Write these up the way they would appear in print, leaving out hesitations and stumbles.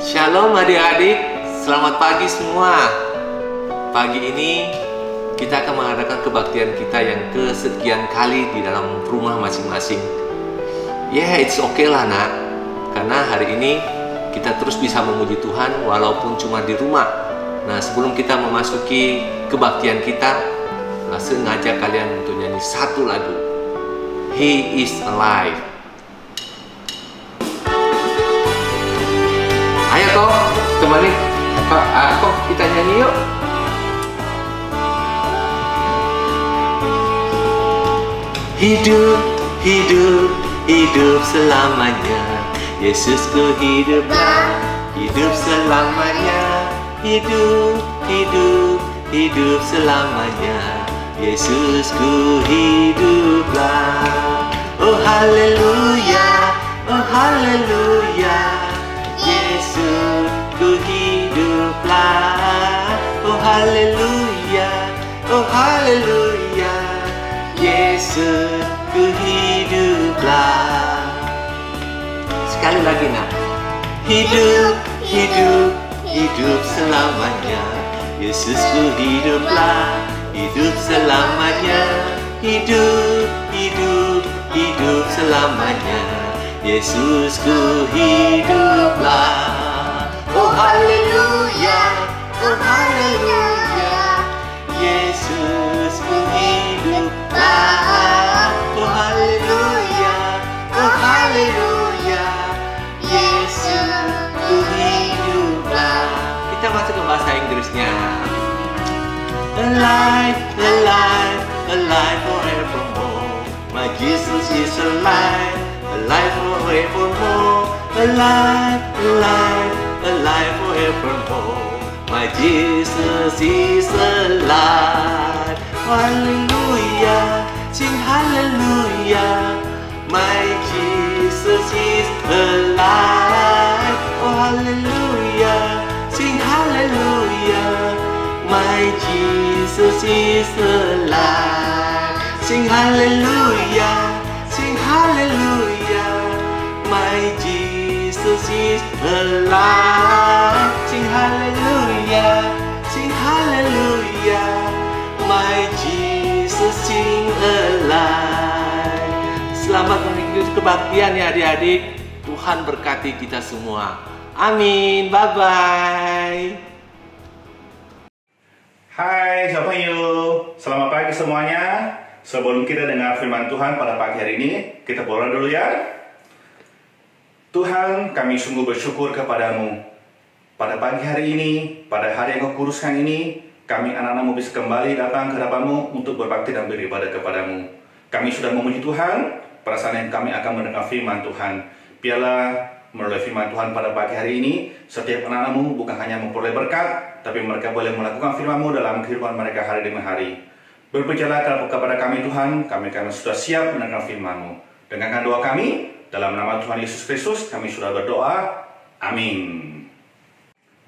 Shalom adik-adik, selamat pagi semua. Pagi ini kita akan mengadakan kebaktian kita yang kesekian kali di dalam rumah masing-masing. It's okay lah nak, karena hari ini kita terus bisa memuji Tuhan walaupun cuma di rumah. Nah, sebelum kita memasuki kebaktian kita, langsung ngajak kalian untuk nyanyi satu lagu, He is Alive. Ayo kok, temani kok kita nyanyi yuk. Hidup, hidup, hidup selamanya. Yesusku hiduplah, hidup selamanya. Hidup, hidup, hidup selamanya. Yesusku hiduplah. Oh haleluya, oh haleluya. Yesusku hiduplah. Oh haleluya, oh haleluya. Yesusku hiduplah. Sekali lagi nak. Hidup, hidup, hidup selamanya. Yesusku hiduplah, hidup selamanya. Hidup, hidup, hidup selamanya. Yesusku hiduplah. Oh haleluya, oh haleluya. Yesusku hiduplah. Oh haleluya, oh haleluya. Yesusku hiduplah. Kita masuk ke bahasa Inggrisnya. Alive, alive, alive forevermore. My Jesus is alive. Alive forevermore, alive, alive, alive forevermore. My Jesus is alive. Hallelujah, sing hallelujah. My Jesus is alive. Oh hallelujah, sing hallelujah. My Jesus is alive. Sing hallelujah, sing hallelujah. My Jesus is alive. Sing hallelujah, sing hallelujah. My Jesus sing alive. Selamat mengikuti kebaktian ya adik-adik. Tuhan berkati kita semua. Amin. Bye-bye. Hai 小朋友, selamat pagi semuanya. Sebelum kita dengar firman Tuhan pada pagi hari ini, kita berdoa dulu ya. Tuhan, kami sungguh bersyukur kepadamu. Pada pagi hari ini, pada hari yang kau kuduskan ini, kami anak-anakmu bisa kembali datang ke hadapanmu untuk berbakti dan beribadah kepadamu. Kami sudah memuji Tuhan, pada saat yang kami akan mendengar firman Tuhan. Biarlah melalui firman Tuhan pada pagi hari ini, setiap anak-anakmu bukan hanya memperoleh berkat, tapi mereka boleh melakukan firman-Mu dalam kehidupan mereka hari demi hari. Berbicara kepada kami Tuhan, kami sudah siap mendengar firman-Mu. Dengarkan doa kami, dalam nama Tuhan Yesus Kristus kami sudah berdoa, amin.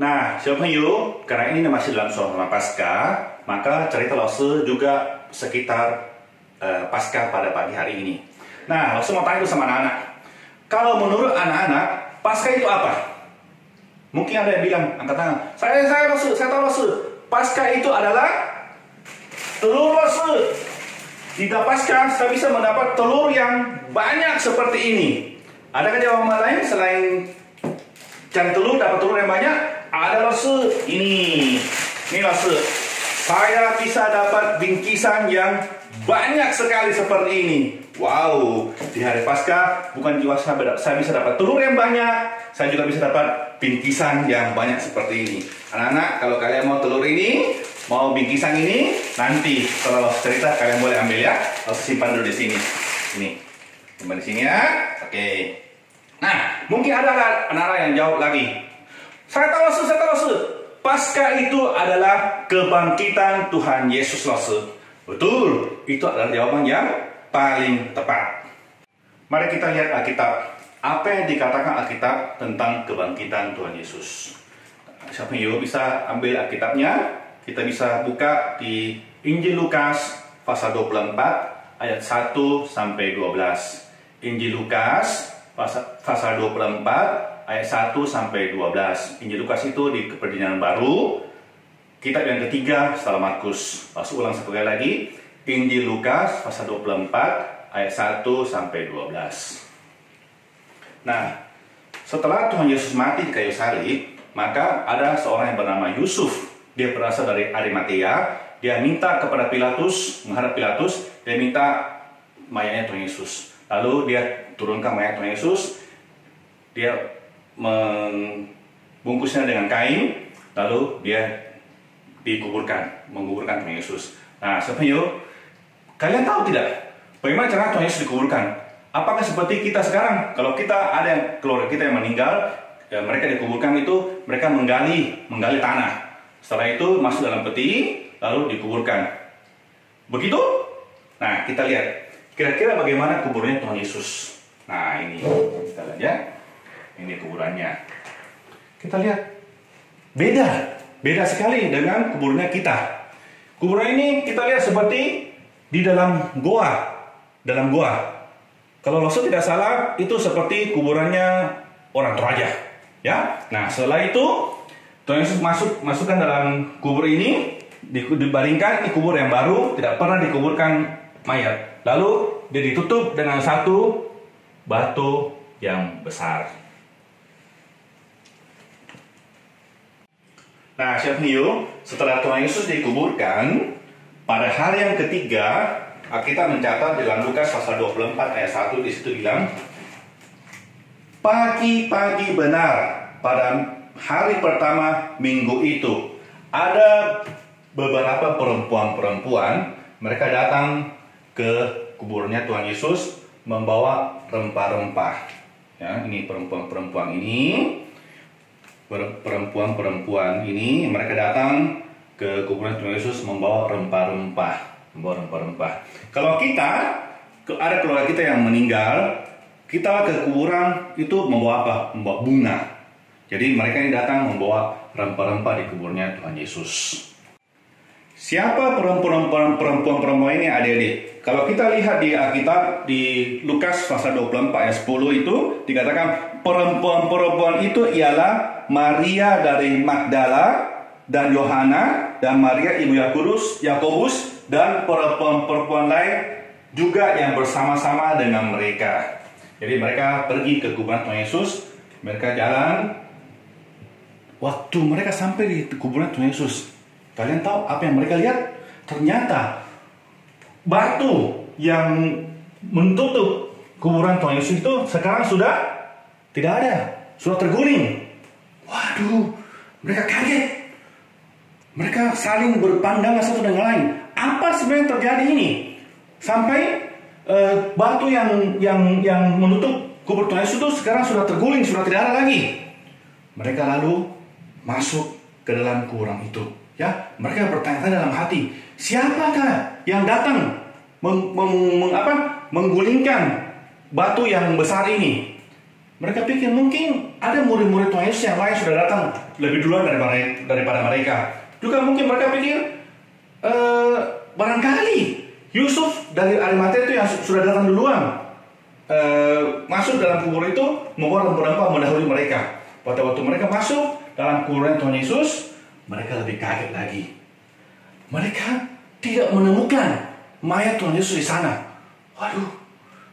Nah, 小朋友, karena ini masih dalam suasana Paskah, maka cerita Lause juga sekitar Paskah pada pagi hari ini. Nah, Lause mau tanya sama anak-anak, kalau menurut anak-anak, Paskah itu apa? Mungkin ada yang bilang, angkat tangan, saya tahu Lause, Paskah itu adalah telur Lause. Tidak Paskah, saya bisa mendapat telur yang banyak seperti ini. Adakah jawaban lain selain cari telur, dapat telur yang banyak? Ada Lause, ini Lause. Saya bisa dapat bingkisan yang banyak sekali seperti ini. Wow, di hari Paskah bukan cuma saya bisa dapat telur yang banyak, saya juga bisa dapat bingkisan yang banyak seperti ini. Anak-anak, kalau kalian mau telur ini, mau bingkisan ini, nanti kalau cerita kalian boleh ambil ya. Harus simpan dulu di sini. Ini, simpan di sini ya. Oke. Nah, mungkin ada anak-anak yang jawab lagi. Saya tahu Lause. Paskah itu adalah kebangkitan Tuhan Yesus Lause. Betul, itu adalah jawaban yang paling tepat. Mari kita lihat Alkitab. Apa yang dikatakan Alkitab tentang kebangkitan Tuhan Yesus? Siapa yang bisa ambil Alkitabnya? Kita bisa buka di Injil Lukas pasal 24 ayat 1 sampai 12. Injil Lukas pasal 24 ayat 1 sampai 12. Injil Lukas itu di Perjanjian Baru, kitab yang ketiga setelah Markus. Ulang sekali lagi, Injil Lukas pasal 24 ayat 1 sampai 12. Nah, setelah Tuhan Yesus mati di kayu salib, maka ada seorang yang bernama Yusuf. Dia berasal dari Arimatea. Dia minta kepada Pilatus, menghadap Pilatus, dia minta mayatnya Tuhan Yesus. Lalu dia turunkan mayat Tuhan Yesus, dia membungkusnya dengan kain, lalu dia menguburkan Tuhan Yesus. Nah, saudara, kalian tahu tidak bagaimana cara Tuhan Yesus dikuburkan? Apakah seperti kita sekarang? Kalau kita ada keluarga kita yang meninggal, ya, mereka dikuburkan itu mereka menggali tanah. Setelah itu masuk dalam peti, lalu dikuburkan. Begitu? Nah, kita lihat kira-kira bagaimana kuburnya Tuhan Yesus. Nah, ini kita lihat ya. Ini kuburannya. Kita lihat. Beda sekali dengan kuburnya kita. Kuburan ini kita lihat seperti di dalam goa. Kalau Rasul tidak salah, itu seperti kuburannya orang Toraja. Ya. Nah, setelah itu Tuhan Yesus masukkan dalam kubur ini, dibaringkan. Ini kubur yang baru, tidak pernah dikuburkan mayat. Lalu dia ditutup dengan satu batu yang besar. Nah, setelah Tuhan Yesus dikuburkan, pada hari yang ketiga, kita mencatat di dalam Lukas pasal 24 ayat 1, di situ bilang, pagi-pagi benar pada hari pertama minggu itu, ada beberapa perempuan, mereka datang ke kuburnya Tuhan Yesus membawa rempah-rempah. Ya, ini perempuan ini mereka datang ke kuburan Tuhan Yesus membawa rempah-rempah. Kalau kita ada keluarga kita yang meninggal, kita ke kuburan itu membawa apa? Membawa bunga. Jadi mereka yang datang membawa rempah-rempah di kuburnya Tuhan Yesus. Siapa perempuan ini, adik-adik? Kalau kita lihat di Alkitab di Lukas pasal 24 ayat 10 itu dikatakan perempuan itu ialah Maria dari Magdala dan Yohana dan Maria ibu Yakobus dan perempuan lain juga yang bersama-sama dengan mereka. Jadi mereka pergi ke kuburan Tuhan Yesus, mereka jalan. Waktu mereka sampai di kuburan Tuhan Yesus, kalian tahu apa yang mereka lihat? Ternyata batu yang menutup kuburan Tuhan Yesus itu sekarang sudah tidak ada, sudah terguling. Waduh, mereka kaget. Mereka saling berpandangan satu dengan lain. Apa sebenarnya terjadi ini? Sampai batu yang menutup kubur Tuhan Yesus itu sekarang sudah terguling, sudah tidak ada lagi. Mereka lalu masuk ke dalam kuburan itu. Ya, mereka bertanya-tanya dalam hati, siapakah yang datang menggulingkan batu yang besar ini? Mereka pikir mungkin ada murid-murid Tuhan Yesus yang lain sudah datang lebih duluan daripada mereka. Juga mungkin mereka pikir barangkali Yusuf dari Arimatea itu yang sudah datang duluan masuk dalam kubur itu membawa rempah-rempah mendahului mereka. Pada waktu mereka masuk dalam kuburan Tuhan Yesus, mereka lebih kaget lagi. Mereka tidak menemukan mayat Tuhan Yesus di sana. Waduh,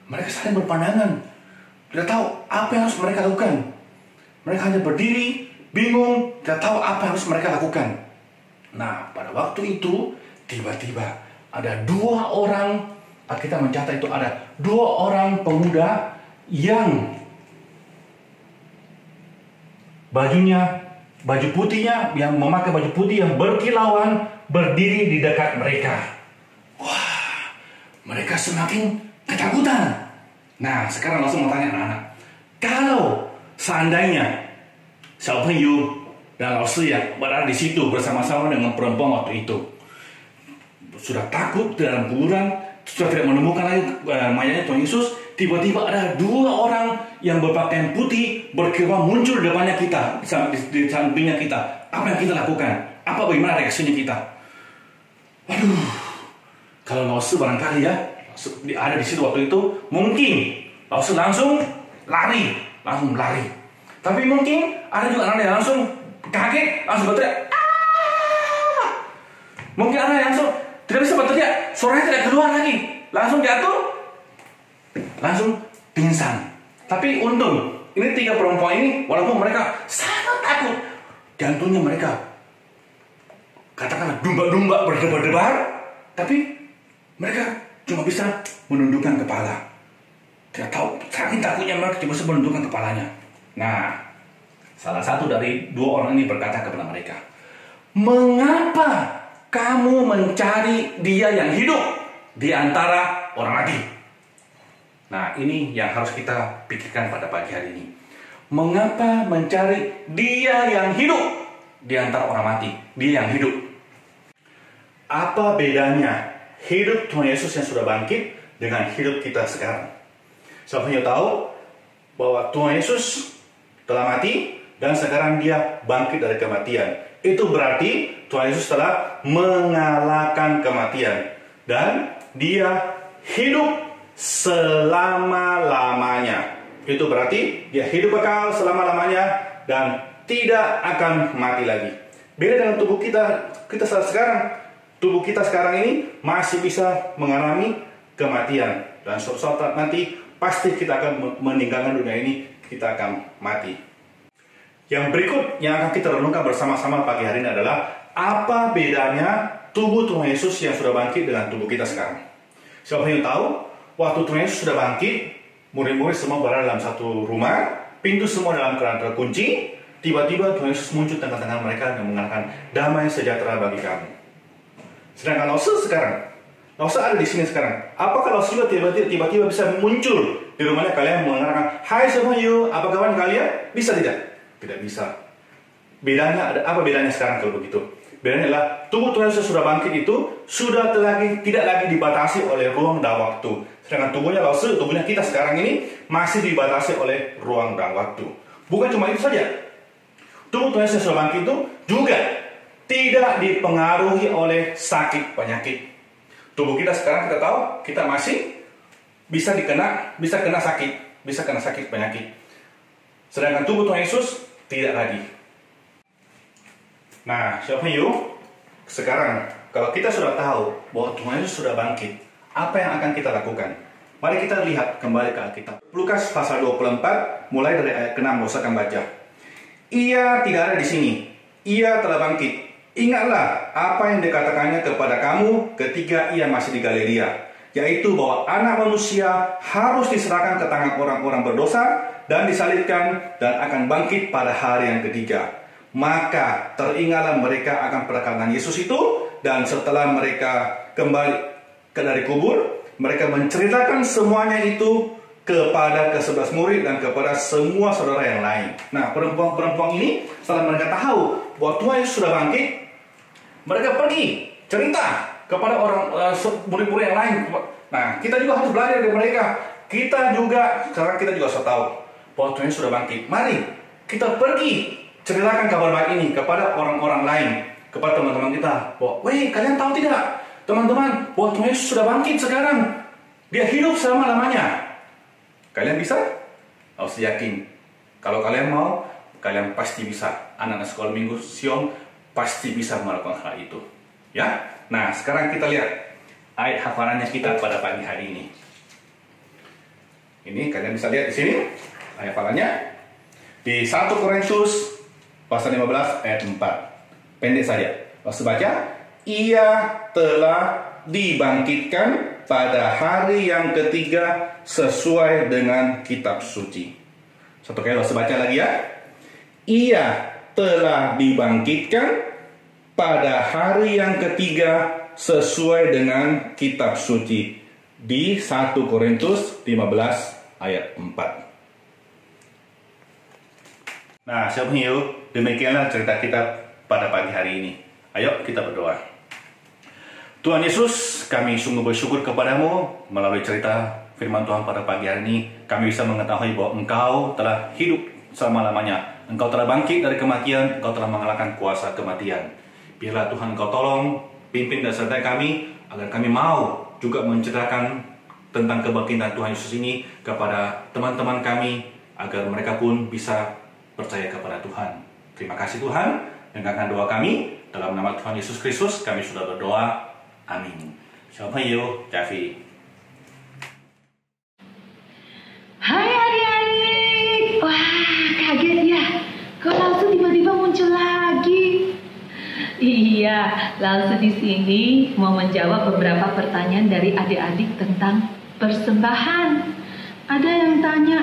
mereka saling berpandangan, tidak tahu apa yang harus mereka lakukan. Mereka hanya berdiri, bingung, tidak tahu apa yang harus mereka lakukan. Nah, pada waktu itu tiba-tiba ada dua orang, kita mencatat itu ada dua orang pemuda yang baju putihnya, yang memakai baju putih yang berkilauan, berdiri di dekat mereka. Wah, mereka semakin ketakutan. Nah, sekarang langsung mau tanya anak-anak, kalau seandainya Xiaopenyu dan Laosi yang berada di situ bersama-sama dengan perempuan waktu itu, sudah takut dalam kuburan, sudah tidak menemukan lagi mayatnya Tuhan Yesus, tiba-tiba ada dua orang yang berpakaian putih berkilau muncul di depannya kita, di sampingnya kita. Apa yang kita lakukan? Bagaimana reaksinya kita? Waduh, kalau Laosi barangkali ya ada di situ waktu itu, mungkin Laosi langsung lari. Tapi mungkin ada juga anak yang langsung kaget, langsung berteriak. "Ah!" Mungkin ada yang langsung tidak bisa berteriak, suaranya tidak keluar lagi, langsung jatuh, langsung pingsan. Tapi untung, ini 3 perempuan ini, walaupun mereka sangat takut, jantungnya mereka katakanlah dumba-dumba berdebar-debar, tapi mereka cuma bisa menundukkan kepala. Tidak tahu, saking takutnya mereka cuma bisa menundukkan kepalanya. Nah, salah satu dari 2 orang ini berkata kepada mereka, "Mengapa kamu mencari dia yang hidup di antara orang mati?" Nah, ini yang harus kita pikirkan pada pagi hari ini. Mengapa mencari dia yang hidup di antara orang mati? Dia yang hidup. Apa bedanya hidup Tuhan Yesus yang sudah bangkit dengan hidup kita sekarang? Siapa yang tahu bahwa Tuhan Yesus telah mati dan sekarang dia bangkit dari kematian. Itu berarti Tuhan Yesus telah mengalahkan kematian dan dia hidup selama-lamanya. Itu berarti dia hidup kekal selama-lamanya dan tidak akan mati lagi. Beda dengan tubuh kita saat sekarang. Tubuh kita sekarang ini masih bisa mengalami kematian. Dan suatu saat nanti pasti kita akan meninggalkan dunia ini, kita akan mati. Yang berikut yang akan kita renungkan bersama-sama pagi hari ini adalah apa bedanya tubuh Tuhan Yesus yang sudah bangkit dengan tubuh kita sekarang. Siapa yang tahu, waktu Tuhan Yesus sudah bangkit, murid-murid semua berada dalam satu rumah, pintu semua dalam keadaan terkunci. Tiba-tiba Tuhan Yesus muncul tengah-tengah mereka dan mengatakan, "Damai sejahtera bagi kamu." Sedangkan Lause sekarang, Lause ada di sini sekarang. Apakah Lause juga tiba-tiba bisa muncul di rumahnya kalian mengatakan, "Hai semua you, apa kabar kalian?" Bisa tidak? Tidak bisa. Bedanya ada apa bedanya sekarang kalau begitu? Bedanya adalah tubuh Tuhan Yesus sudah bangkit itu sudah tidak lagi dibatasi oleh ruang dan waktu. Sedangkan tubuhnya Lause, tubuhnya kita sekarang ini masih dibatasi oleh ruang dan waktu. Bukan cuma itu saja. Tubuh Tuhan Yesus sudah bangkit itu juga tidak dipengaruhi oleh sakit penyakit. Tubuh kita sekarang kita tahu kita masih bisa kena sakit penyakit. Sedangkan tubuh Tuhan Yesus tidak lagi. Nah, siapa yuk? Sekarang kalau kita sudah tahu bahwa Tuhan Yesus sudah bangkit, apa yang akan kita lakukan? Mari kita lihat kembali ke Alkitab. Lukas pasal 24 mulai dari ayat ke-6 saya akan baca. Ia tidak ada di sini. Ia telah bangkit. Ingatlah apa yang dikatakannya kepada kamu ketika ia masih di Galilea, yaitu bahwa anak manusia harus diserahkan ke tangan orang-orang berdosa dan disalibkan dan akan bangkit pada hari yang ketiga. Maka teringatlah mereka akan perkataan Yesus itu, dan setelah mereka kembali dari kubur, mereka menceritakan semuanya itu kepada ke-11 murid dan kepada semua saudara yang lain. Nah, perempuan-perempuan ini setelah mereka tahu bahwa Tuhan Yesus sudah bangkit, mereka pergi cerita kepada murid-murid yang lain. Nah, kita juga harus belajar dari mereka. Sekarang kita juga sudah tahu bahwa Tuhan Yesus sudah bangkit. Mari kita pergi ceritakan kabar baik ini kepada orang-orang lain, kepada teman-teman kita. Bahwa, "Weh, kalian tahu tidak, teman-teman, bahwa Tuhan Yesus sudah bangkit sekarang. Dia hidup selama-lamanya." Kalian bisa? Harus yakin. Kalau kalian mau, kalian pasti bisa. Anak-anak sekolah minggu Sion pasti bisa melakukan hal itu. Ya. Nah, sekarang kita lihat ayat hafalannya kita pada pagi hari ini. Ini kalian bisa lihat di sini ayat hafalannya di 1 Korintus pasal 15 ayat 4. Pendek saja. Langsung baca. Ia telah dibangkitkan pada hari yang ketiga sesuai dengan kitab suci. Satu kali langsung baca lagi ya. Ia telah dibangkitkan pada hari yang ketiga sesuai dengan kitab suci di 1 Korintus 15 ayat 4. Nah, sahabat, demikianlah cerita kita pada pagi hari ini. Ayo kita berdoa. Tuhan Yesus, kami sungguh bersyukur kepadamu melalui cerita firman Tuhan pada pagi hari ini. Kami bisa mengetahui bahwa Engkau telah hidup selama-lamanya. Engkau telah bangkit dari kematian, Engkau telah mengalahkan kuasa kematian. Biarlah Tuhan Engkau tolong, pimpin dan sertai kami, agar kami mau juga menceritakan tentang kebangkitan Tuhan Yesus ini kepada teman-teman kami, agar mereka pun bisa percaya kepada Tuhan. Terima kasih Tuhan, dengarkan doa kami. Dalam nama Tuhan Yesus Kristus kami sudah berdoa. Amin. 小朋友，加菲。 Hai adik-adik, wah kaget ya, kok Lausu tiba-tiba muncul lagi? Iya, Lausu di sini mau menjawab beberapa pertanyaan dari adik-adik tentang persembahan. Ada yang tanya,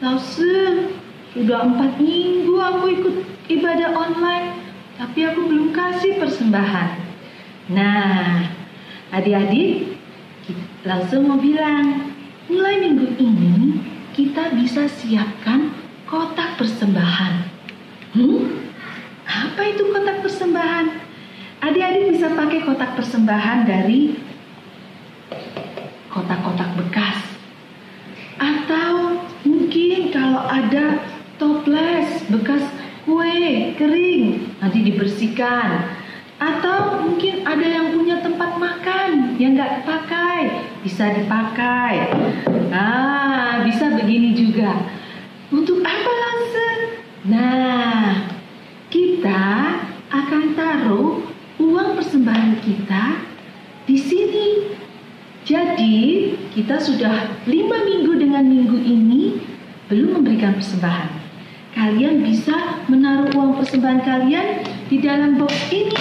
Lausu, sudah 4 minggu aku ikut ibadah online, tapi aku belum kasih persembahan. Nah, adik-adik, Lausu mau bilang, mulai minggu ini kita bisa siapkan kotak persembahan. Apa itu kotak persembahan? Adik-adik bisa pakai kotak persembahan dari kotak-kotak bekas. Atau mungkin kalau ada toples bekas kue kering, nanti dibersihkan. Atau mungkin ada yang punya tempat makan yang nggak dipakai, bisa dipakai. Nah, bisa begini juga. Untuk apa langsung? Nah, kita akan taruh uang persembahan kita di sini. Jadi, kita sudah 5 minggu dengan minggu ini belum memberikan persembahan. Kalian bisa menaruh uang persembahan kalian di dalam box ini.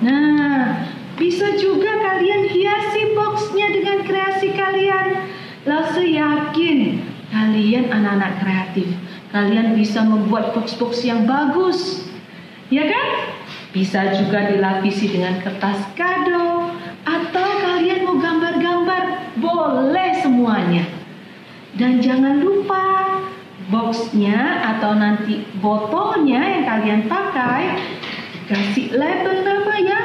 Nah, bisa juga kalian hiasi boxnya dengan kreasi kalian. Lausu yakin kalian anak-anak kreatif. Kalian bisa membuat box-box yang bagus. Ya kan? Bisa juga dilapisi dengan kertas kado. Atau kalian mau gambar-gambar. Boleh semuanya. Dan jangan lupa boxnya atau nanti botolnya yang kalian pakai dikasih label nama ya.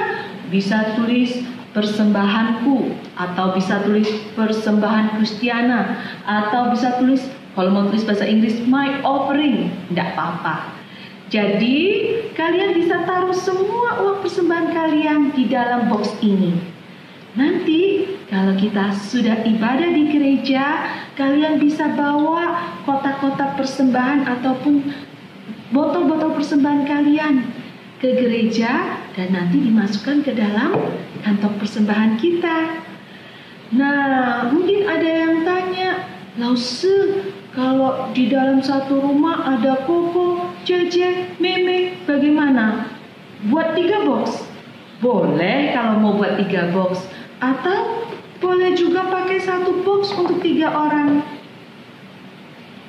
Bisa tulis persembahanku, atau bisa tulis persembahan Kristiana, atau bisa tulis, kalau mau tulis bahasa Inggris, my offering, tidak apa-apa. Jadi kalian bisa taruh semua uang persembahan kalian di dalam box ini. Nanti kalau kita sudah ibadah di gereja, kalian bisa bawa kotak-kotak persembahan ataupun botol-botol persembahan kalian ke gereja dan nanti dimasukkan ke dalam kantong persembahan kita. Nah, mungkin ada yang tanya, Lausu, kalau di dalam satu rumah ada Koko, Cece, Meme, bagaimana? Buat 3 box? Boleh kalau mau buat 3 box. Atau boleh juga pakai 1 box untuk 3 orang.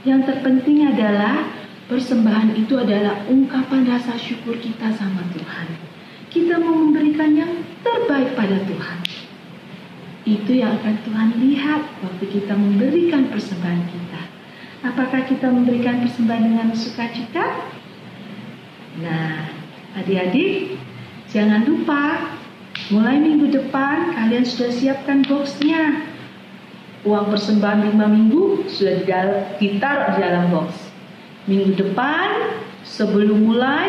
Yang terpenting adalah persembahan itu adalah ungkapan rasa syukur kita sama Tuhan. Kita mau memberikan yang terbaik pada Tuhan. Itu yang akan Tuhan lihat waktu kita memberikan persembahan kita. Apakah kita memberikan persembahan dengan sukacita? Nah, adik-adik, jangan lupa mulai minggu depan kalian sudah siapkan boxnya. Uang persembahan 5 minggu sudah ditaruh di dalam box. Minggu depan sebelum mulai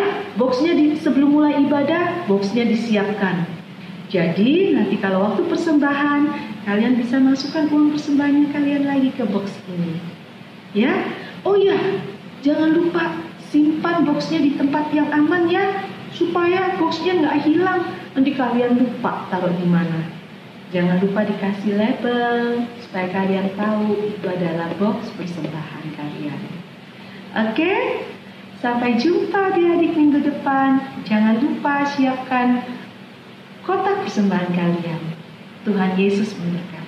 ibadah, boxnya disiapkan. Jadi nanti kalau waktu persembahan, kalian bisa masukkan uang persembahannya kalian lagi ke box ini. Ya, oh ya, jangan lupa simpan boxnya di tempat yang aman ya, supaya boxnya nggak hilang. Nanti kalian lupa taruh di mana. Jangan lupa dikasih label supaya kalian tahu itu adalah box persembahan kalian. Oke, sampai jumpa di adik minggu depan. Jangan lupa siapkan kotak persembahan kalian. Tuhan Yesus memberkati.